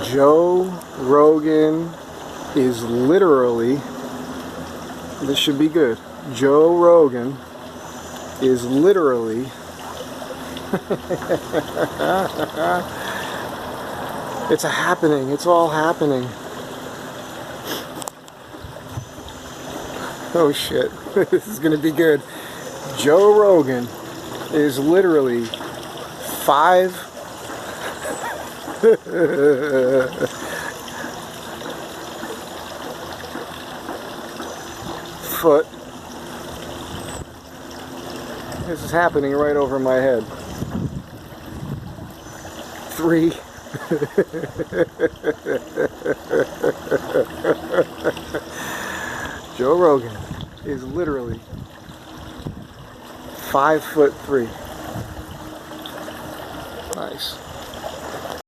Joe Rogan is literally, this should be good, Joe Rogan is literally it's a happening, it's all happening. Oh shit, this is gonna be good. Joe Rogan is literally 5 foot. This is happening right over my head. 3 Joe Rogan is literally 5'3". Nice.